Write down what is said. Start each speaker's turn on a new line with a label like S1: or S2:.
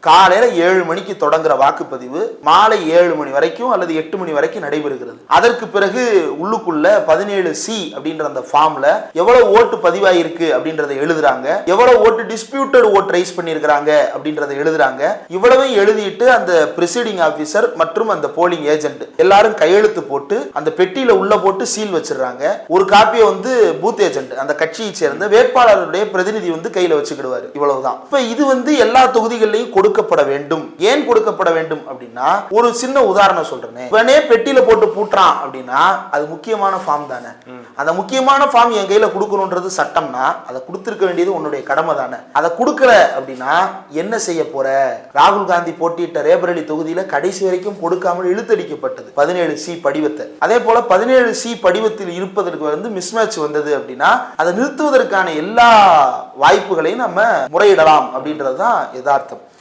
S1: காலையில 7 மணிக்கு தொடங்குற வாக்குப்பதிவு மாலை 7 மணி வரைக்கும் அல்லது 8 மணி வரைக்கும் நடைபெறுகிறது. அதற்கு பிறகு உள்ளுக்குள்ள 17C அப்படின்ற அந்த ஃபார்ம்ல எவ்வளவு ஓட்டு பதிவாயிருக்கு அப்படின்றத எழுதுறாங்க, எவ்வளவு ஓட்டு டிஸ்பியூட்டட் ஓட் ரைஸ் பண்ணியிருக்கிறாங்க அப்படின்றத எழுதுறாங்க. இவ்வளவையும் எழுதிட்டு அந்த பிரிசைடிங் ஆபீசர் மற்றும் அந்த போலிங் ஏஜென்ட் எல்லாரும் கையெழுத்து போட்டு அந்த பெட்டியில உள்ள போட்டு சீல் வச்சிடறாங்க. ஒரு காப்பியை பூத் ஏஜென்ட் அந்த கட்சியை சேர்ந்த வேட்பாளருடைய பிரதிநிதி கையில வச்சுக்கிடுவாரு. இவ்வளவுதான். இப்ப இது எல்லா தொகுதிகளிலையும் கொடுக்கப்பட வேண்டும். ஏன் கொடுக்கப்பட வேண்டும் அப்படின்னா, ஒரு சின்ன உதாரணம் சொல்றேன். இவனே பெட்டியில போட்டு பூட்டுறான் அப்படின்னா அது முக்கியமான ஃபார்ம் தானே. அந்த முக்கியமான ஃபார்ம் என் கையில கொடுக்கணும்ன்றது சட்டம்னா அதை கொடுத்திருக்க வேண்டியது உன்னுடைய கடமை தானே. அதை கொடுக்கல அப்படின்னா என்ன செய்ய போற? ராகுல் காந்தி போட்டியிட்ட ரேபரேலி தொகுதியில கடைசி வரைக்கும் கொடுக்காமல் இழுத்தடிக்கப்பட்டது 17C படிவத்தை. அதே போல 17C படிவத்தில் இருப்பதற்கு மிஸ்மேட்ச் வந்தது அப்படின்னா அதை நிறுத்துவதற்கான எல்லா வாய்ப்புகளையும் நம்ம முறையிடலாம் அப்படின்றதுதான் யதார்த்தம்.